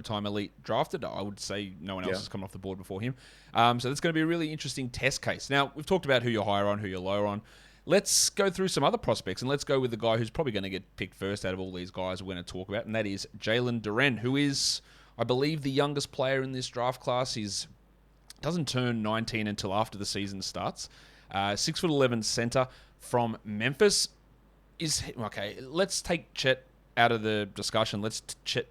time elite drafted. I would say no one else Yeah. has come off the board before him. So that's going to be a really interesting test case. Now, we've talked about who you're higher on, who you're lower on. Let's go through some other prospects, and let's go with the guy who's probably going to get picked first out of all these guys we're going to talk about, and that is Jalen Duren, who is, I believe, the youngest player in this draft class. He's doesn't turn 19 until after the season starts. 6'11" center from Memphis. Is okay. Let's take Chet out of the discussion. Let's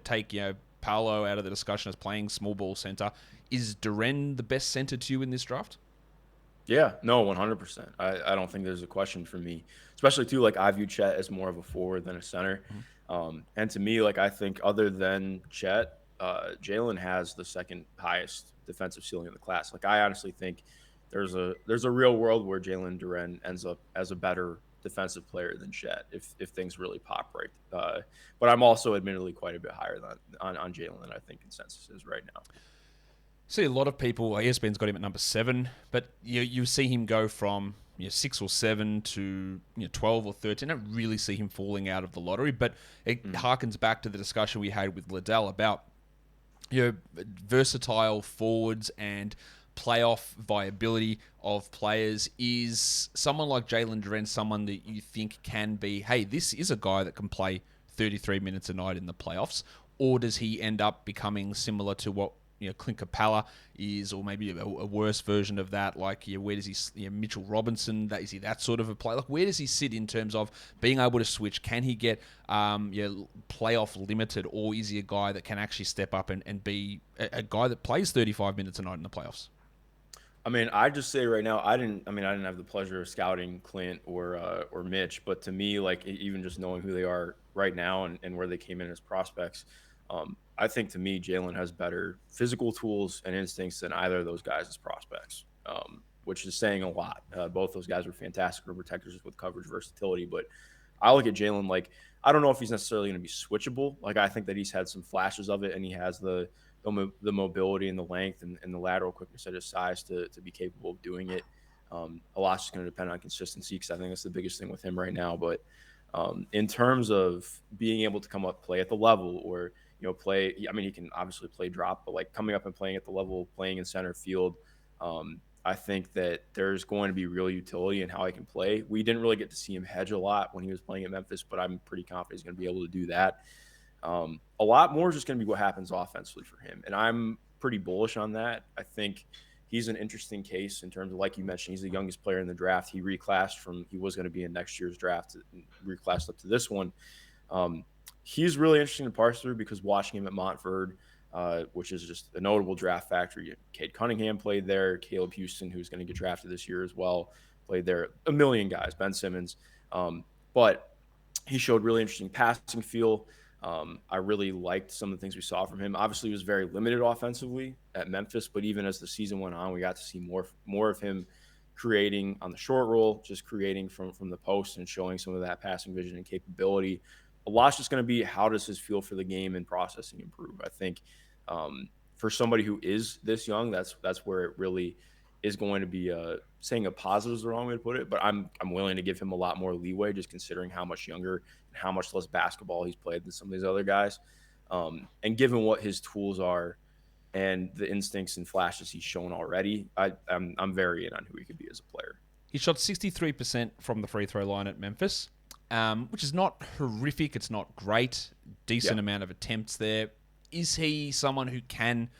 take Paolo out of the discussion as playing small ball center. Is Duren the best center to you in this draft? Yeah, no, 100%. I don't think there's a question for me, especially too. Like I view Chet as more of a forward than a center, and to me, like I think other than Chet, Jalen has the second highest defensive ceiling in the class. Like I honestly think there's a real world where Jalen Duren ends up as a better defensive player than Chet if things really pop right. But I'm also admittedly quite a bit higher than on Jalen than I think consensus is right now. See a lot of people. ESPN's got him at number 7, but you see him go from 6 or 7 to 12 or 13. I don't really see him falling out of the lottery, but it harkens back to the discussion we had with Liddell about versatile forwards and playoff viability of players. Is someone like Jalen Duren someone that you think can be, hey, this is a guy that can play 33 minutes a night in the playoffs? Or does he end up becoming similar to what Clint Capella is, or maybe a worse version of that? Like, where does he? Mitchell Robinson, is he that sort of a player? Like, where does he sit in terms of being able to switch? Can he get playoff limited, or is he a guy that can actually step up and be a guy that plays 35 minutes a night in the playoffs? I mean, I just say right now, I didn't have the pleasure of scouting Clint or Mitch, but to me, like even just knowing who they are right now and where they came in as prospects, I think to me, Jalen has better physical tools and instincts than either of those guys as prospects, which is saying a lot. Both those guys were fantastic rim protectors with coverage versatility, but I look at Jalen like I don't know if he's necessarily going to be switchable. Like I think that he's had some flashes of it, and he has the mobility and the length and the lateral quickness at his size to be capable of doing it. A lot's just going to depend on consistency because I think that's the biggest thing with him right now. But in terms of being able to come up play at the level or play, I mean he can obviously play drop, but like coming up and playing at the level, playing in center field. I think that there's going to be real utility in how he can play. We didn't really get to see him hedge a lot when he was playing at Memphis, but I'm pretty confident he's going to be able to do that. A lot more is just going to be what happens offensively for him. And I'm pretty bullish on that. I think he's an interesting case in terms of, like you mentioned, he's the youngest player in the draft. He reclassed from, he was going to be in next year's draft, and reclassed up to this one. He's really interesting to parse through because watching him at Montford, which is just a notable draft factory. Cade Cunningham played there. Caleb Houston, who's going to get drafted this year as well, played there. A million guys, Ben Simmons. But he showed really interesting passing feel. I really liked some of the things we saw from him. Obviously, he was very limited offensively at Memphis, but even as the season went on, we got to see more of him creating on the short roll, just creating from the post and showing some of that passing vision and capability. A lot's just going to be how does his feel for the game and processing improve. I think for somebody who is this young, that's where it really is going to be. Saying a positive is the wrong way to put it, but I'm willing to give him a lot more leeway, just considering how much younger and how much less basketball he's played than some of these other guys, and given what his tools are and the instincts and flashes he's shown already, I'm very in on who he could be as a player. He shot 63% from the free throw line at Memphis, which is not horrific. It's not great. Decent Yeah. amount of attempts there. Is he someone who can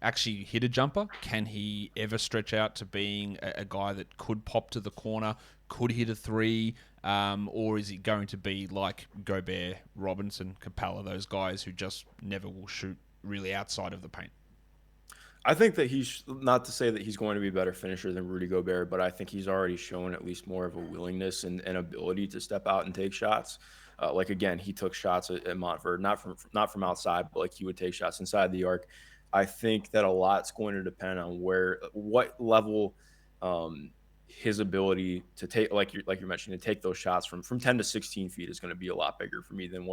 actually hit a jumper? Can he ever stretch out to being a guy that could pop to the corner, could hit a three, or is he going to be like Gobert, Robinson, Capella, those guys who just never will shoot really outside of the paint? I think that he's not to say that he's going to be a better finisher than Rudy Gobert, but I think he's already shown at least more of a willingness and ability to step out and take shots. Like again, he took shots at Montford, not from outside, but like he would take shots inside the arc. I think that a lot's going to depend on what level his ability to take, like you're mentioning, to take those shots from 10 to 16 feet is going to be a lot bigger for me than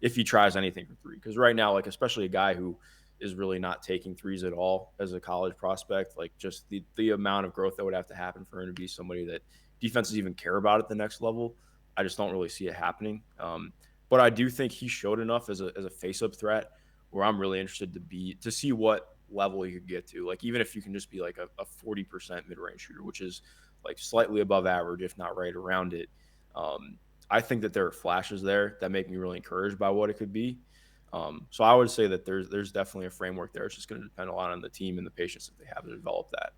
if he tries anything from three. Because right now, like especially a guy who is really not taking threes at all as a college prospect, like just the amount of growth that would have to happen for him to be somebody that defenses even care about at the next level. I just don't really see it happening. But I do think he showed enough as a face-up threat where I'm really interested to see what level he could get to. Like, even if you can just be like a 40% mid-range shooter, which is like slightly above average, if not right around it. I think that there are flashes there that make me really encouraged by what it could be. So I would say that there's definitely a framework there. It's just going to depend a lot on the team and the patience that they have to develop that.